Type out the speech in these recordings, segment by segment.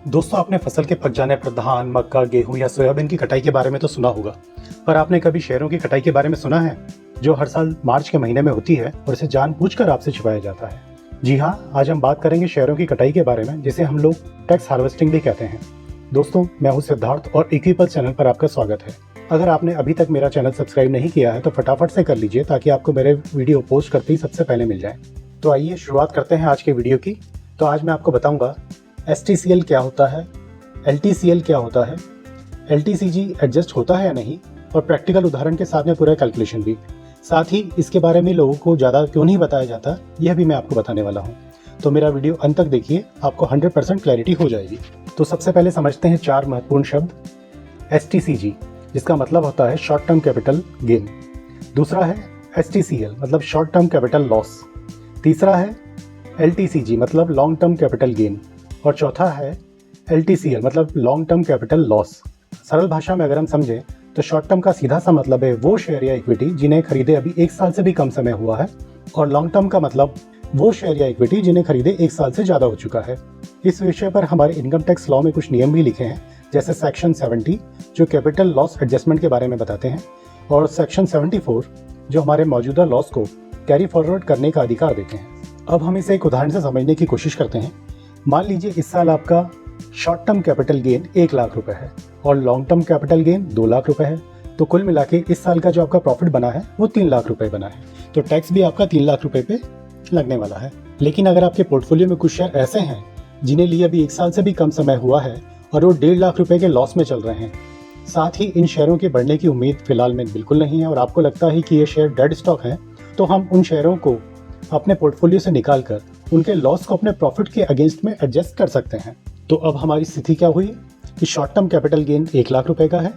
दोस्तों, आपने फसल के पक जाने पर धान, मक्का, गेहूं या सोयाबीन की कटाई के बारे में तो सुना होगा, पर आपने कभी शेयरों की कटाई के बारे में सुना है, जो हर साल मार्च के महीने में होती है और इसे जानबूझकर आपसे छिपाया जाता है। जी हाँ, आज हम बात करेंगे शेयरों की कटाई के बारे में, जिसे हम लोग टैक्स हार्वेस्टिंग भी कहते हैं। दोस्तों, मैं हूँ सिद्धार्थ और इक्विपल्स चैनल पर आपका स्वागत है। अगर आपने अभी तक मेरा चैनल सब्सक्राइब नहीं किया है तो फटाफट से कर लीजिए, ताकि आपको मेरे वीडियो पोस्ट करते ही सबसे पहले मिल जाए। तो आइए शुरुआत करते हैं आज के वीडियो की। तो आज मैं आपको बताऊंगा STCL क्या होता है, LTCL क्या होता है, LTCG एडजस्ट होता है या नहीं, और प्रैक्टिकल उदाहरण के साथ में पूरा कैलकुलेशन भी। साथ ही इसके बारे में लोगों को ज़्यादा क्यों नहीं बताया जाता, यह भी मैं आपको बताने वाला हूँ। तो मेरा वीडियो अंत तक देखिए, आपको 100% क्लैरिटी हो जाएगी। तो सबसे पहले समझते हैं 4 महत्वपूर्ण शब्द। STCG, जिसका मतलब होता है शॉर्ट टर्म कैपिटल गेन। दूसरा है STCL, मतलब शॉर्ट टर्म कैपिटल लॉस। तीसरा है LTCG, मतलब लॉन्ग टर्म कैपिटल गेन। और चौथा है LTCL, मतलब लॉन्ग टर्म कैपिटल लॉस। सरल भाषा में अगर हम समझें तो शॉर्ट टर्म का सीधा सा मतलब है वो शेयर या इक्विटी जिन्हें खरीदे अभी 1 साल से भी कम समय हुआ है, और लॉन्ग टर्म का मतलब वो शेयर या इक्विटी जिन्हें खरीदे 1 साल से ज़्यादा हो चुका है। इस विषय पर हमारे इनकम टैक्स लॉ में कुछ नियम भी लिखे हैं, जैसे सेक्शन 70 जो कैपिटल लॉस एडजस्टमेंट के बारे में बताते हैं, और सेक्शन 74 जो हमारे मौजूदा लॉस को कैरी फॉरवर्ड करने का अधिकार देते हैं। अब हम इसे एक उदाहरण से समझने की कोशिश करते हैं। मान लीजिए इस साल आपका short term capital gain 1 lakh रुपए है और long term capital gain 2 lakh रुपए है। तो कुल मिला के इस साल का जो आपका प्रॉफिट बना है वो 3 लाख रुपए बना है। तो टैक्स भी आपका 3 लाख रुपए पे लगने वाला है। लेकिन अगर आपके पोर्टफोलियो में कुछ शेयर ऐसे हैं जिन्हें लिए अभी 1 साल से भी कम समय हुआ है और वो 1.5 लाख रुपए के लॉस में चल रहे हैं, साथ ही इन शेयरों के बढ़ने की उम्मीद फिलहाल में बिल्कुल नहीं है, और आपको लगता है कि ये शेयर डेड स्टॉक है, तो हम उन शेयरों को अपने पोर्टफोलियो से निकालकर उनके लॉस को अपने प्रॉफिट के अगेंस्ट में एडजस्ट कर सकते हैं। तो अब हमारी स्थिति क्या हुई कि short term capital gain 1 lakh रुपए का है,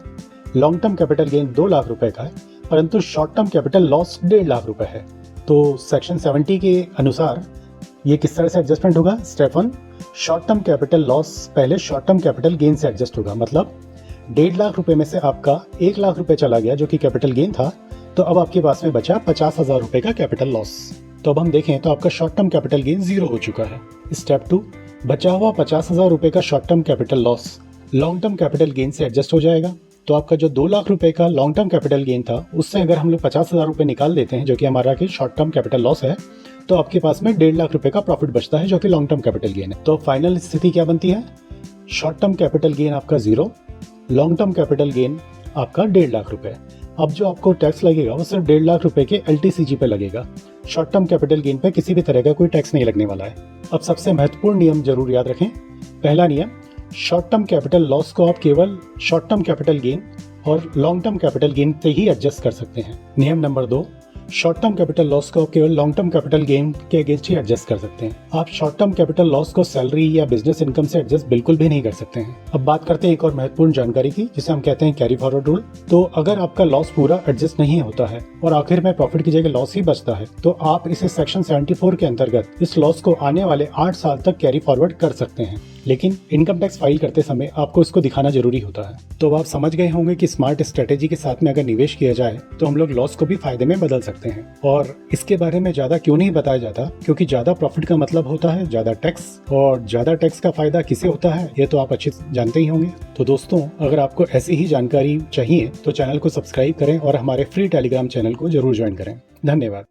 long term capital gain 2 lakh रुपए का है, परंतु short term capital loss 1.5 lakh रुपए है। तो सेक्शन 70 के अनुसार ये किस तरह से एडजस्टमेंट होगा? Step 1, short term capital loss पहले शॉर्ट टर्म कैपिटल गेन से एडजस्ट होगा। मतलब 1.5 लाख रुपए में से आपका 1 लाख रुपए चला गया जो कि कैपिटल गेन था, तो अब आपके पास में बचा 50,000 रुपए का कैपिटल लॉस। तो अब हम देखें तो आपका शॉर्ट टर्म कैपिटल गेन 0 हो चुका है। स्टेप 2, बचा हुआ 50,000 रुपए का short term capital loss long term capital gain से एडजस्ट हो जाएगा। तो आपका जो 2 लाख रुपए का लॉन्ग टर्म कैपिटल गेन था, उससे अगर हम लोग 50,000 रुपए निकाल देते हैं जो कि हमारा कि शॉर्ट टर्म कैपिटल लॉस है, तो आपके पास में 1.5 लाख रुपए का प्रॉफिट बचता है जो कि लॉन्ग टर्म कैपिटल गेन है। तो फाइनल स्थिति क्या बनती है? शॉर्ट टर्म कैपिटल गेन आपका 0, लॉन्ग टर्म कैपिटल गेन आपका 1.5 लाख रुपए। अब जो आपको टैक्स लगेगा वो सिर्फ 1.5 लाख रुपए के LTCG पे लगेगा। शॉर्ट टर्म कैपिटल गेन पे किसी भी तरह का कोई टैक्स नहीं लगने वाला है। अब सबसे महत्वपूर्ण नियम जरूर याद रखें। पहला नियम, शॉर्ट टर्म कैपिटल लॉस को आप केवल शॉर्ट टर्म कैपिटल गेन और लॉन्ग टर्म कैपिटल गेन पे ही एडजस्ट कर सकते हैं। नियम number 2, short term capital loss को आप केवल लॉन्ग टर्म कैपिटल गेन के अगेंस्ट ही एडजस्ट कर सकते हैं। आप शॉर्ट टर्म कैपिटल लॉस को सैलरी या बिजनेस इनकम से एडजस्ट बिल्कुल भी नहीं कर सकते हैं। अब बात करते हैं एक और महत्वपूर्ण जानकारी की, जिसे हम कहते हैं कैरी फॉरवर्ड रूल। तो अगर आपका लॉस पूरा एडजस्ट नहीं होता है और आखिर में प्रॉफिट की जगह लॉस ही बचता है, तो आप इसे सेक्शन 74 के अंतर्गत इस लॉस को आने वाले 8 साल तक कैरी फॉरवर्ड कर सकते हैं। लेकिन इनकम टैक्स फाइल करते समय आपको इसको दिखाना जरूरी होता है। तो आप समझ गए होंगे कि स्मार्ट स्ट्रेटेजी के साथ में अगर निवेश किया जाए तो हम लोग लॉस को भी फायदे में बदल सकते हैं। और इसके बारे में ज्यादा क्यों नहीं बताया जाता? क्योंकि ज्यादा प्रॉफिट का मतलब होता है ज्यादा टैक्स, और ज्यादा टैक्स का फायदा किसे होता है ये तो आप अच्छे जानते ही होंगे। तो दोस्तों, अगर आपको ऐसी ही जानकारी चाहिए तो चैनल को सब्सक्राइब करें और हमारे फ्री टेलीग्राम चैनल को जरूर ज्वाइन करें। धन्यवाद।